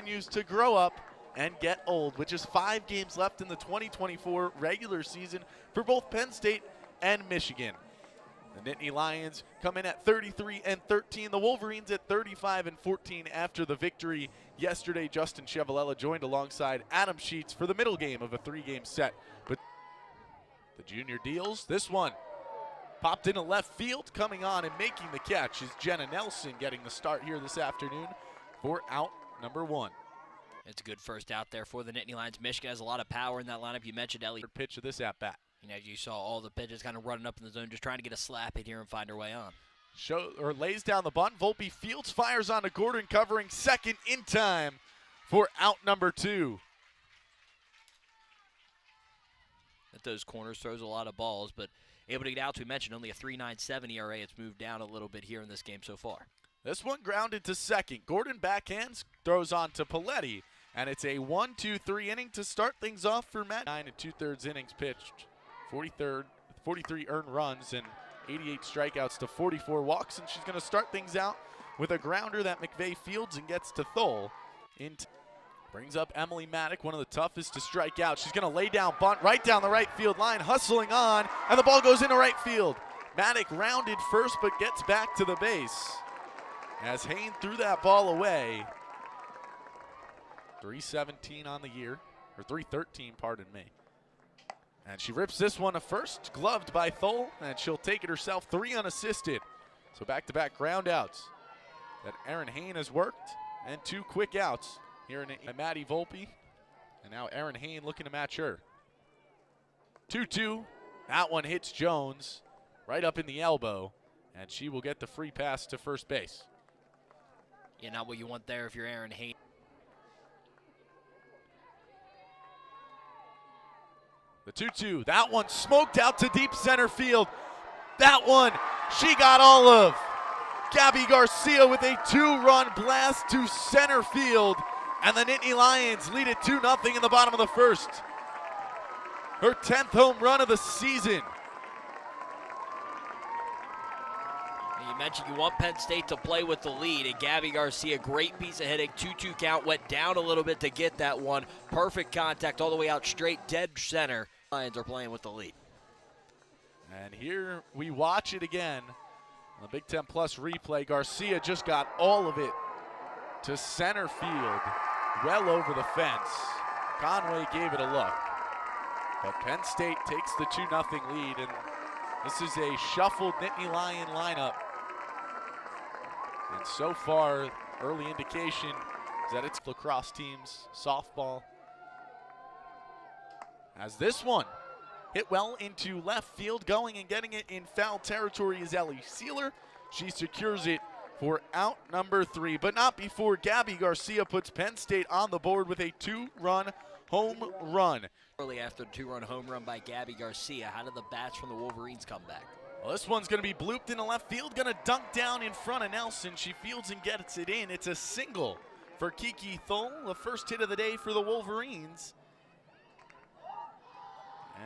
continues to grow up and get old, with just 5 games left in the 2024 regular season for both Penn State and Michigan. The Nittany Lions come in at 33-13. The Wolverines at 35-14 after the victory yesterday. Justin Chevalella joined alongside Adam Sheets for the middle game of a 3-game set. But the junior deals. This one popped into left field. Coming on and making the catch is Jenna Nelson, getting the start here this afternoon for out number 1. It's a good first out there for the Nittany Lions. Michigan has a lot of power in that lineup. You mentioned Ellie. Pitch of this at-bat. You know, you saw all the pitches kind of running up in the zone, just trying to get a slap in here and find her way on. Lays down the bunt. Volpe fields, fires onto Gordon, covering second in time for out number 2. At those corners, throws a lot of balls, but able to get out. We mentioned only a 3.97 ERA. It's moved down a little bit here in this game so far. This one grounded to second. Gordon backhands, throws on to Paletti, and it's a 1-2-3 inning to start things off for Matt. 9 2/3 innings pitched, 43 earned runs, and 88 strikeouts to 44 walks, and she's going to start things out with a grounder that McVeigh fields and gets to Thole. Brings up Emily Maddock, one of the toughest to strike out. She's going to lay down bunt right down the right field line, hustling on, and the ball goes into right field. Maddock rounded first but gets back to the base as Hain threw that ball away. 317 on the year, or 313, pardon me. And she rips this one to first, gloved by Thole, and she'll take it herself, 3 unassisted. So back-to-back ground outs that Erin Hain has worked, and 2 quick outs here in Maddie Volpe. And now Erin Hain looking to match her. 2-2, that one hits Jones right up in the elbow, and she will get the free pass to first base. Yeah, not what you want there if you're Erin Hain. The 2-2, that one smoked out to deep center field. That one, she got all of. Gabby Garcia with a 2-run blast to center field, and the Nittany Lions lead it 2-0 in the bottom of the first. Her 10th home run of the season. You mentioned you want Penn State to play with the lead, and Gabby Garcia, great piece of hitting, 2-2 count, went down a little bit to get that one. Perfect contact all the way out straight, dead center. Lions are playing with the lead. And here we watch it again. On the Big Ten Plus replay, Garcia just got all of it to center field, well over the fence. Conway gave it a look, but Penn State takes the 2-0 lead, and this is a shuffled Nittany Lion lineup. And so far, early indication is that it's lacrosse teams, softball. As this one hit well into left field, going and getting it in foul territory is Ellie Sealer. She secures it for out number 3, but not before Gabby Garcia puts Penn State on the board with a 2-run home run. Early after the 2-run home run by Gabby Garcia, how did the bats from the Wolverines come back? Well, this one's going to be blooped into left field, going to dunk down in front of Nelson. She fields and gets it in. It's a single for Kiki Thole, the first hit of the day for the Wolverines.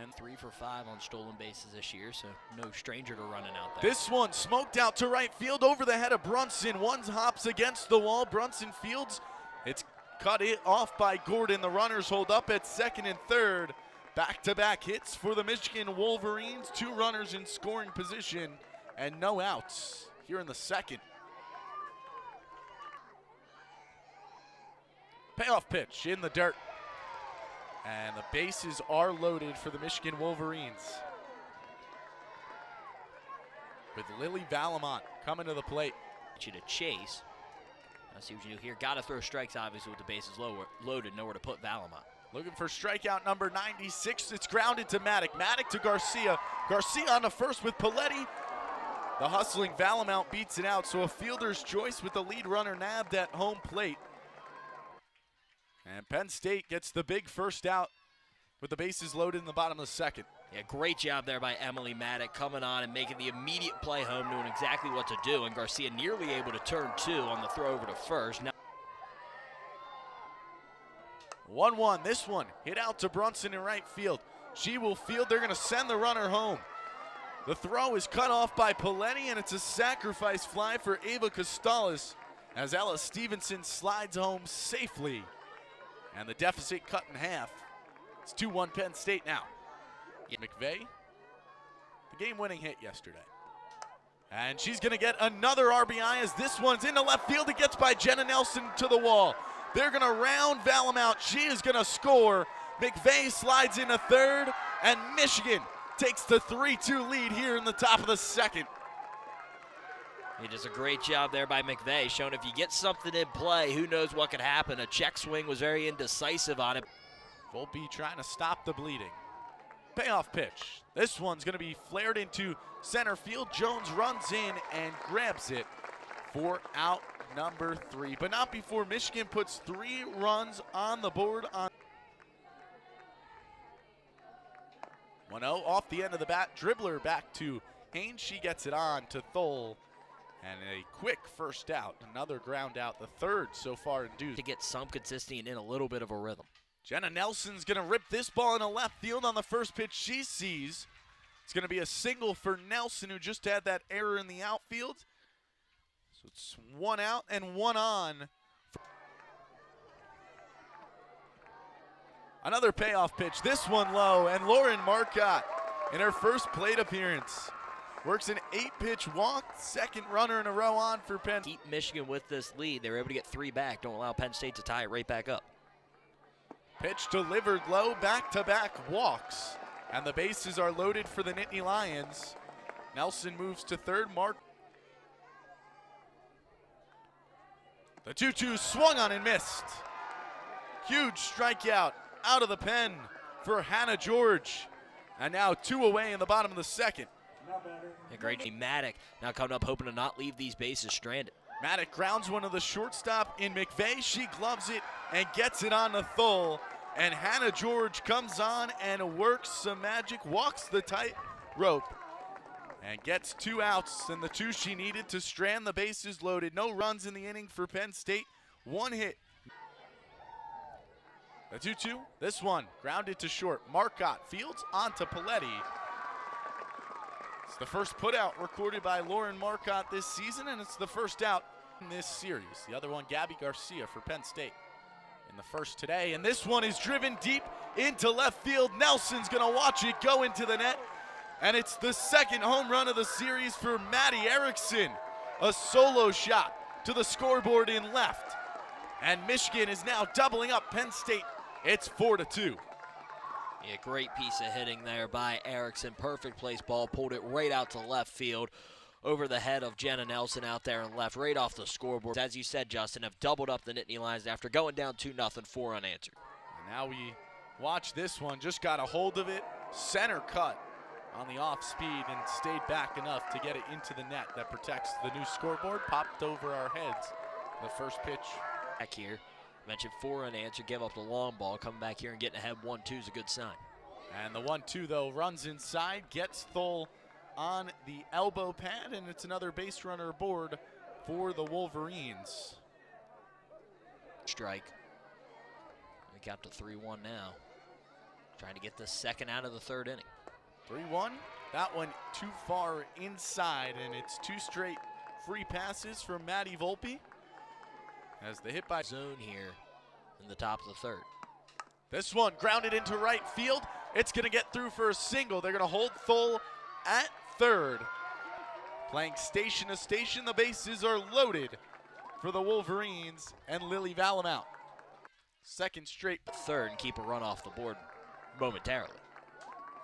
And 3 for 5 on stolen bases this year, so no stranger to running out there. This one smoked out to right field over the head of Brunson. One hops against the wall. Brunson fields. It's cut it off by Gordon. The runners hold up at second and third. Back-to-back hits for the Michigan Wolverines. 2 runners in scoring position and no outs here in the second. Payoff pitch in the dirt. And the bases are loaded for the Michigan Wolverines, with Lily Valamont coming to the plate. Get you to chase. Let's see what you do here. Got to throw strikes, obviously, with the bases loaded. Nowhere to put Valamont. Looking for strikeout number 96. It's grounded to Maddock. Maddock to Garcia. Garcia on the first with Paletti. The hustling Valamont beats it out, so a fielder's choice with the lead runner nabbed at home plate. And Penn State gets the big first out with the bases loaded in the bottom of the second. Yeah, great job there by Emily Maddock coming on and making the immediate play home, knowing exactly what to do. And Garcia nearly able to turn 2 on the throw over to first. Now 1-1. This one hit out to Brunson in right field. She will field. They're going to send the runner home. The throw is cut off by Paletti, and it's a sacrifice fly for Ava Costales. as Ella Stevenson slides home safely. And the deficit cut in half. It's 2-1 Penn State now. McVeigh, the game-winning hit yesterday. And she's going to get another RBI as this one's into left field. It gets by Jenna Nelson to the wall. They're going to round Valum out. She is going to score. McVeigh slides into third, and Michigan takes the 3-2 lead here in the top of the second. He does a great job there by McVeigh, showing if you get something in play, who knows what could happen. A check swing was very indecisive on it. Volpe trying to stop the bleeding. Payoff pitch. This one's going to be flared into center field. Jones runs in and grabs it for out number 3, but not before Michigan puts 3 runs on the board. 1-0 off the end of the bat. Dribbler back to Haynes. She gets it on to Thole. And a quick first out. Another ground out, the third so far induced. To get some consistency and in a little bit of a rhythm. Jenna Nelson's going to rip this ball into left field on the first pitch she sees. It's going to be a single for Nelson, who just had that error in the outfield. So it's 1 out and 1 on. Another payoff pitch. This one low, and Lauren Marcotte in her first plate appearance works an 8-pitch walk, second runner in a row on for Penn. Keep Michigan with this lead. They were able to get 3 back. Don't allow Penn State to tie it right back up. Pitch delivered low, back-to-back walks. And the bases are loaded for the Nittany Lions. Nelson moves to third. The 2-2 swung on and missed. Huge strikeout out of the pen for Hannah George. And now 2 away in the bottom of the second. A great Maddock now coming up, hoping to not leave these bases stranded. Maddock grounds one of the shortstop in McVeigh. She gloves it and gets it on the Thole. And Hannah George comes on and works some magic, walks the tight rope, and gets 2 outs, and the 2 she needed to strand the bases loaded. No runs in the inning for Penn State. 1 hit. The 2-2, this one grounded to short. Marcotte fields onto Paletti. It's the first putout recorded by Lauren Marcotte this season, and it's the first out in this series. The other one, Gabby Garcia for Penn State in the first today. And this one is driven deep into left field. Nelson's going to watch it go into the net. And it's the second home run of the series for Maddie Erickson. A solo shot to the scoreboard in left. And Michigan is now doubling up Penn State. It's 4-2. Yeah, great piece of hitting there by Erickson. Perfect place ball, pulled it right out to left field over the head of Jenna Nelson out there in left, right off the scoreboard. As you said, Justin, have doubled up the Nittany Lions after going down 2-0, 4 unanswered. And now we watch this one. Just got a hold of it. Center cut on the off speed and stayed back enough to get it into the net that protects the new scoreboard. Popped over our heads. The first pitch. Back here. Mentioned 4 unanswered, give up the long ball. Coming back here and getting ahead 1-2 is a good sign. And the 1-2, though, runs inside, gets Thole on the elbow pad, and it's another base runner aboard for the Wolverines. Strike. We got to 3-1 now. Trying to get the second out of the third inning. 3-1. That one too far inside, and it's 2 straight free passes from Maddie Volpe. As the hit by zone here in the top of the third. This one grounded into right field. It's going to get through for a single. They're going to hold Thole at third. Playing station to station, the bases are loaded for the Wolverines and Lily Valum out. Second straight. Third and keep a run off the board momentarily.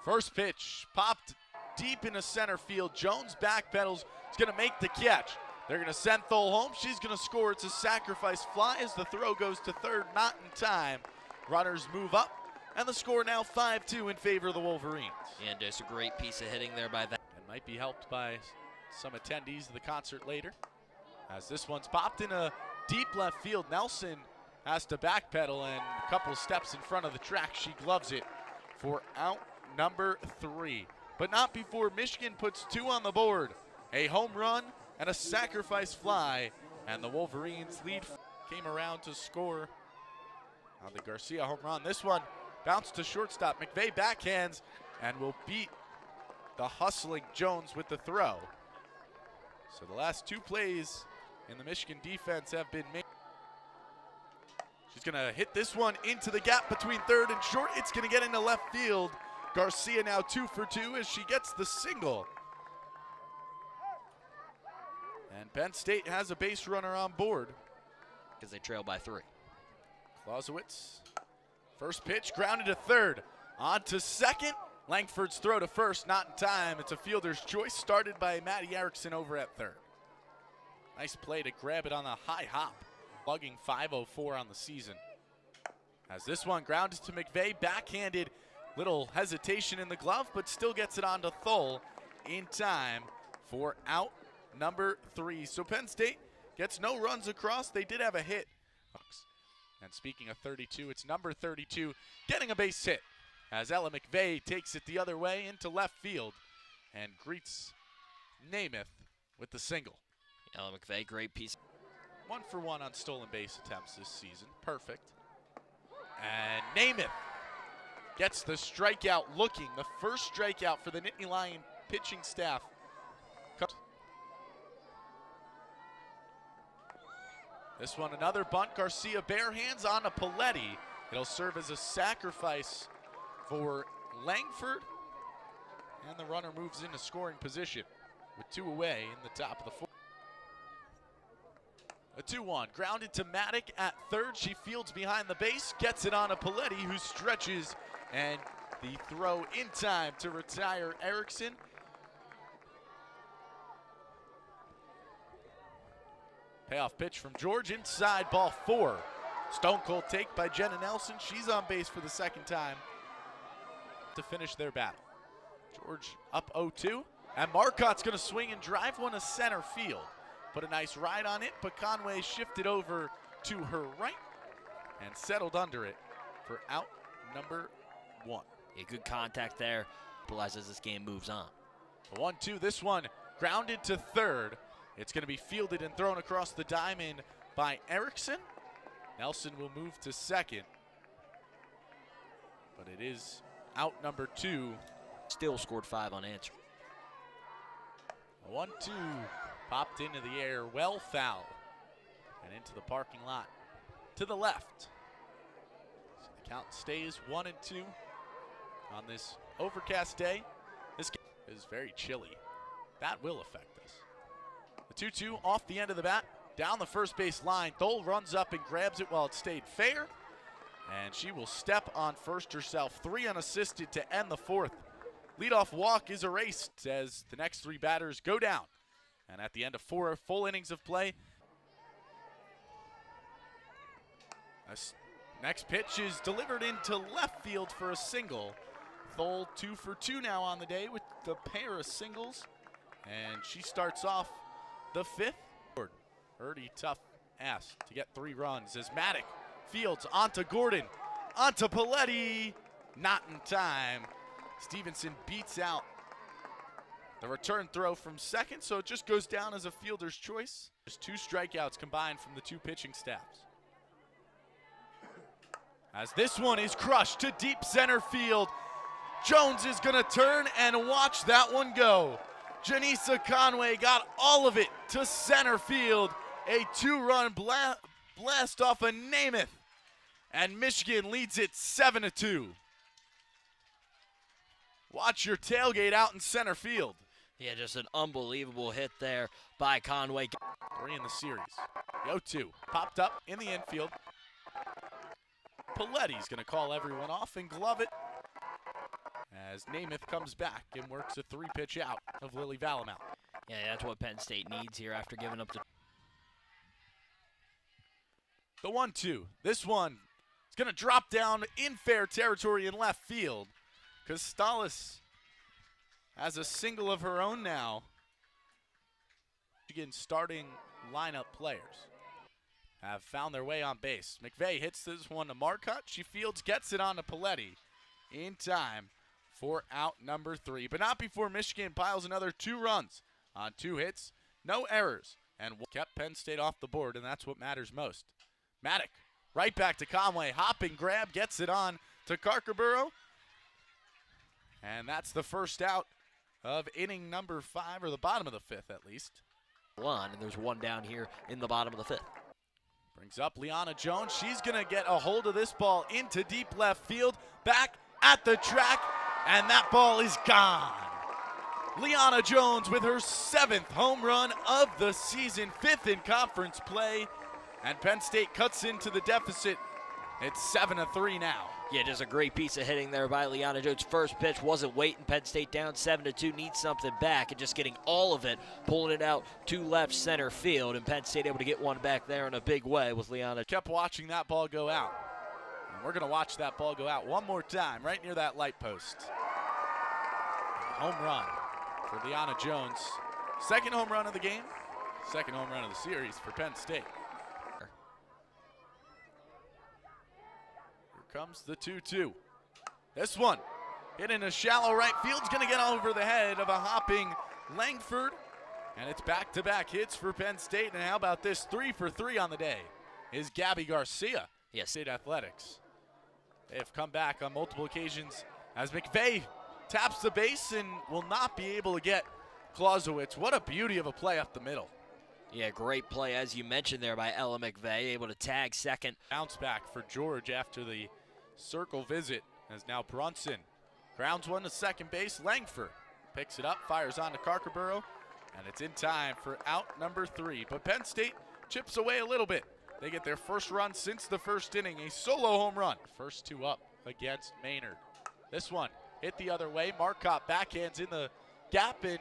First pitch popped deep into center field. Jones backpedals. He's going to make the catch. They're going to send Thole home. She's going to score. It's a sacrifice fly as the throw goes to third, not in time. Runners move up, and the score now 5-2 in favor of the Wolverines. And just a great piece of hitting there by that. And might be helped by some attendees of the concert later. As this one's popped in a deep left field. Nelson has to backpedal, and a couple steps in front of the track. She gloves it for out number 3. But not before Michigan puts 2 on the board. A home run and a sacrifice fly, and the Wolverines lead came around to score on the Garcia home run. This one bounced to shortstop. McVeigh backhands and will beat the hustling Jones with the throw. So the last 2 plays and the Michigan defense have been made. She's going to hit this one into the gap between third and short. It's going to get into left field. Garcia now 2 for 2 as she gets the single. And Penn State has a base runner on board. Because they trail by 3. Clausewitz, first pitch, grounded to third. On to second. Langford's throw to first, not in time. It's a fielder's choice, started by Maddie Erickson over at third. Nice play to grab it on the high hop, lugging 504 on the season. As this one grounded to McVeigh, backhanded, little hesitation in the glove, but still gets it on to Thole in time for out number 3. So Penn State gets no runs across. They did have a hit. And speaking of 32, it's number 32 getting a base hit as Ella McVeigh takes it the other way into left field and greets Namath with the single. Ella McVeigh, great piece. 1 for 1 on stolen base attempts this season. Perfect. And Namath gets the strikeout looking. The first strikeout for the Nittany Lion pitching staff. This one, another bunt. Garcia bare hands on to Paletti. It'll serve as a sacrifice for Langford. And the runner moves into scoring position with 2 away in the top of the 4th. A 2-1, grounded to Maddock at third. She fields behind the base, gets it on to Paletti, who stretches, and the throw in time to retire Erickson. Payoff pitch from George, inside, ball 4. Stone cold take by Jenna Nelson. She's on base for the second time to finish their battle. George up 0-2, and Marcotte's gonna swing and drive one to center field. Put a nice ride on it, but Conway shifted over to her right and settled under it for out number 1. Yeah, good contact there. As this game moves on. The 1-2, this one grounded to third. It's going to be fielded and thrown across the diamond by Erickson. Nelson will move to second, but it is out number 2. Still scored 5 unanswered. A 1-2 popped into the air, well foul, and into the parking lot to the left. So the count stays 1-2 on this overcast day. This game is very chilly. That will affect us. The 2-2 off the end of the bat, down the first base line. Thole runs up and grabs it while it stayed fair, and she will step on first herself. 3 unassisted to end the 4th. Leadoff walk is erased as the next 3 batters go down. And at the end of 4 full innings of play, this next pitch is delivered into left field for a single. Thole 2 for 2 now on the day with the pair of singles. And she starts off the 5th. Pretty tough ask to get 3 runs as Maddock fields onto Gordon, onto Paletti, not in time. Stevenson beats out the return throw from second, so it just goes down as a fielder's choice. There's 2 strikeouts combined from the 2 pitching staffs. As this one is crushed to deep center field, Jones is gonna turn and watch that one go. Janisa Conway got all of it to center field. A 2-run blast off of Namath, and Michigan leads it 7-2. Watch your tailgate out in center field. Yeah, just an unbelievable hit there by Conway. 3 in the series. Go 2. Popped up in the infield. Paletti's going to call everyone off and glove it as Namath comes back and works a 3-pitch out of Lily Valamount. Yeah, that's what Penn State needs here after giving up the... The 1-2. This one is going to drop down in fair territory in left field. Costales has a single of her own now. Michigan starting lineup players have found their way on base. McVeigh hits this one to Marcotte. She fields, gets it on to Paletti in time for out number 3. But not before Michigan piles another 2 runs on 2 hits, no errors, and kept Penn State off the board, and that's what matters most. Maddock right back to Conway. Hop and grab, gets it on to Carkerborough. And that's the first out of inning number 5, or the bottom of the 5th at least. And there's one down here in the bottom of the 5th. Brings up Leanna Jones. She's going to get a hold of this ball into deep left field. Back at the track, and that ball is gone. Leanna Jones with her 7th home run of the season, 5th in conference play, and Penn State cuts into the deficit. It's 7-3 now. Yeah, just a great piece of hitting there by Leanna Jones. First pitch wasn't waiting. Penn State down 7-2, needs something back, and just getting all of it, pulling it out to left center field, and Penn State able to get one back there in a big way with Leanna. Kept watching that ball go out, and we're going to watch that ball go out one more time right near that light post. Home run for Leanna Jones. 2nd home run of the game, 2nd home run of the series for Penn State. Comes the 2-2. This one hit in a shallow right field. It's going to get over the head of a hopping Langford. And it's back-to-back hits for Penn State. And how about this? 3 for 3 on the day is Gabby Garcia. Yes. State Athletics. They have come back on multiple occasions as McVeigh taps the base and will not be able to get Clausewitz. What a beauty of a play up the middle. Yeah, great play, as you mentioned there, by Ella McVeigh, able to tag second. Bounce back for George after the circle visit, as now Brunson grounds one to second base. Langford picks it up, fires on to Carkerborough, and it's in time for out number 3. But Penn State chips away a little bit. They get their first run since the first inning, a solo home run. First 2 up against Maynard. This one hit the other way. Marcotte backhands in the gap, and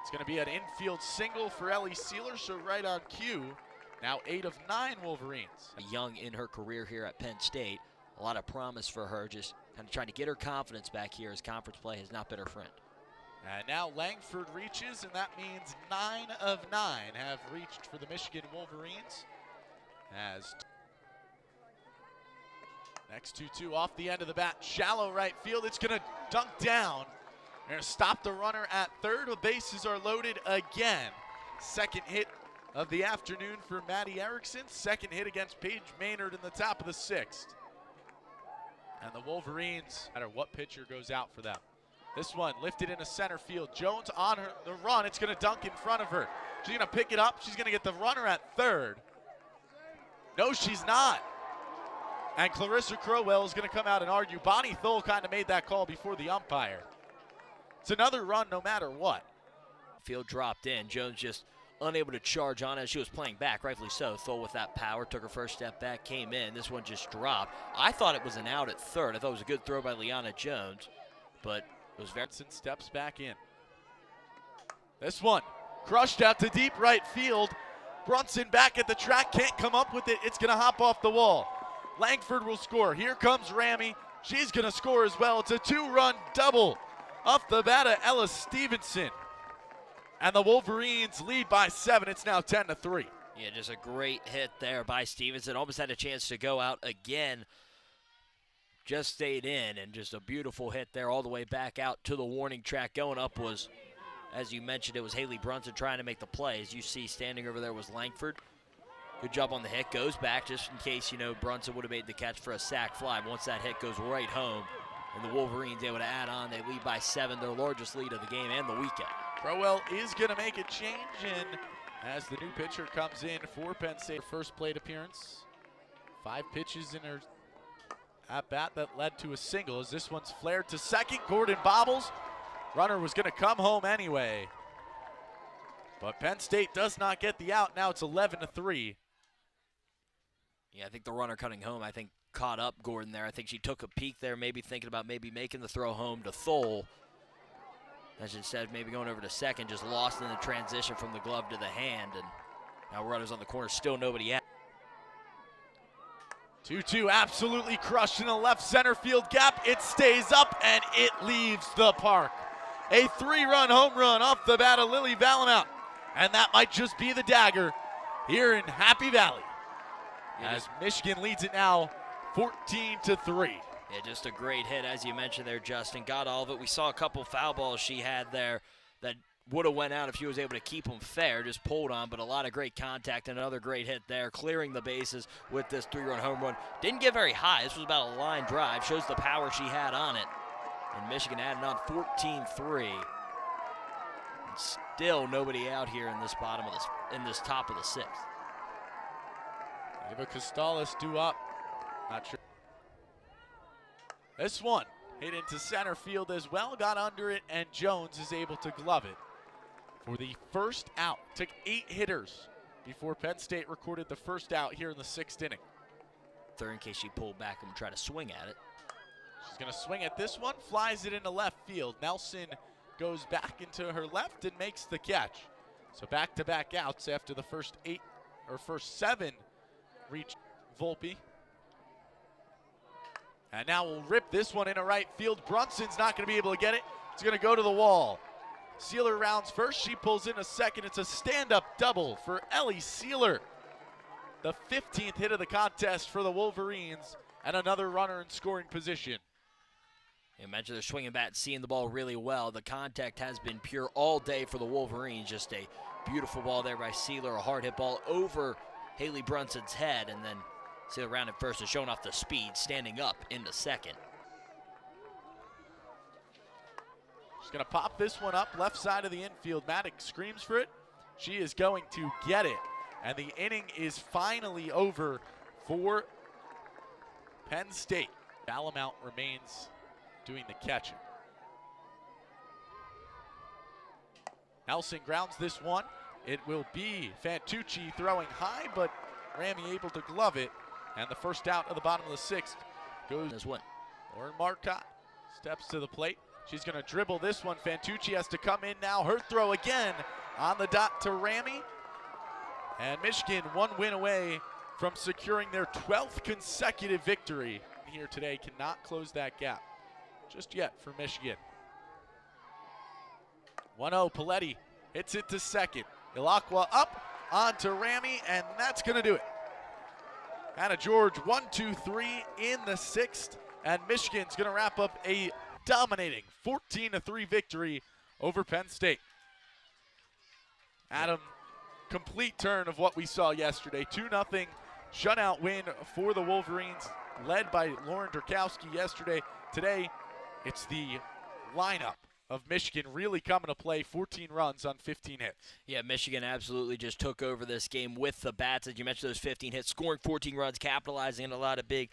it's going to be an infield single for Ellie Sealer, so right on cue. Now 8 of 9 Wolverines. Young in her career here at Penn State. A lot of promise for her, just kind of trying to get her confidence back here as conference play has not been her friend. And now Langford reaches, and that means 9 of 9 have reached for the Michigan Wolverines. As next 2-2 off the end of the bat, shallow right field. It's going to dunk down. They're going to stop the runner at third. The bases are loaded again. 2nd hit of the afternoon for Maddie Erickson. 2nd hit against Paige Maynard in the top of the 6th. And the Wolverines, no matter what pitcher goes out for them. This one lifted into center field. Jones on the run. It's going to dunk in front of her. She's going to pick it up. She's going to get the runner at third. No, she's not. And Clarissa Crowell is going to come out and argue. Bonnie Thole kind of made that call before the umpire. It's another run no matter what. Field dropped in. Jones just unable to charge on as she was playing back, rightfully so. Thole with that power, took her first step back, came in. This one just dropped. I thought it was an out at third. I thought it was a good throw by Leanna Jones, but it was very... Steps back in. This one crushed out to deep right field. Brunson back at the track, can't come up with it. It's going to hop off the wall. Langford will score. Here comes Ramey. She's going to score as well. It's a 2-run double off the bat of Ella Stevenson. And the Wolverines lead by 7. It's now 10-3. Yeah, just a great hit there by Stevenson. Almost had a chance to go out again. Just stayed in, and just a beautiful hit there all the way back out to the warning track. Going up was, as you mentioned, it was Haley Brunson trying to make the play. As you see, standing over there was Langford. Good job on the hit. Goes back just in case, you know, Brunson would have made the catch for a sac fly. Once that hit goes right home, and the Wolverines able to add on. They lead by 7, their largest lead of the game and the weekend. Crowell is going to make a change, and as the new pitcher comes in for Penn State, first plate appearance. 5 pitches in her at-bat that led to a single, as this one's flared to second. Gordon bobbles. Runner was going to come home anyway. But Penn State does not get the out. Now it's 11-3. Yeah, I think the runner cutting home, I think, caught up Gordon there. I think she took a peek there, maybe thinking about maybe making the throw home to Thole. As instead of maybe going over to second, just lost in the transition from the glove to the hand. And now runners on the corner, still nobody out. 2-2 absolutely crushed in the left center field gap. It stays up and it leaves the park. A 3-run home run off the bat of Lily Valamount. And that might just be the dagger here in Happy Valley. As Michigan leads it now 14-3. Yeah, just a great hit, as you mentioned there, Justin. Got all of it. We saw a couple foul balls she had there that would have went out if she was able to keep them fair, just pulled on, but a lot of great contact and another great hit there, clearing the bases with this 3-run home run. Didn't get very high. This was about a line drive. Shows the power she had on it. And Michigan added on 14-3. still nobody out here in this top of the sixth. Ava Costales due up. Not sure. This one hit into center field as well, got under it, and Jones is able to glove it for the first out. Took 8 hitters before Penn State recorded the first out here in the 6th inning. Third in case she pulled back and try to swing at it. She's going to swing at this one, flies it into left field. Nelson goes back into her left and makes the catch. So back-to-back outs after the first 7 reach Volpe. And now we'll rip this one into right field. Brunson's not going to be able to get it. It's going to go to the wall. Sealer rounds first. She pulls in a second. It's a stand-up double for Ellie Sealer. The 15th hit of the contest for the Wolverines, and another runner in scoring position. Imagine they're swinging bat and seeing the ball really well. The contact has been pure all day for the Wolverines. Just a beautiful ball there by Sealer. A hard hit ball over Haley Brunson's head, and then Sealer rounded first and showing off the speed, standing up into second. She's going to pop this one up left side of the infield. Maddox screams for it. She is going to get it. And the inning is finally over for Penn State. Alamount remains doing the catching. Nelson grounds this one. It will be Fantucci throwing high, but Ramey able to glove it. And the first out of the bottom of the 6th goes as one. Lauren Marcotte steps to the plate. She's going to dribble this one. Fantucci has to come in now. Her throw again on the dot to Ramey. And Michigan 1 win away from securing their 12th consecutive victory here today. Cannot close that gap just yet for Michigan. 1-0 Paletti hits it to second. Ilakwa up onto Ramey, and that's going to do it. Hannah George 1-2-3 in the 6th, and Michigan's going to wrap up a dominating 14-3 victory over Penn State. Adam, complete turn of what we saw yesterday. 2-0 shutout win for the Wolverines, led by Lauren Durkowski yesterday. Today, it's the lineup of Michigan really coming to play. 14 runs on 15 hits. Yeah, Michigan absolutely just took over this game with the bats. As you mentioned, those 15 hits, scoring 14 runs, capitalizing on a lot of big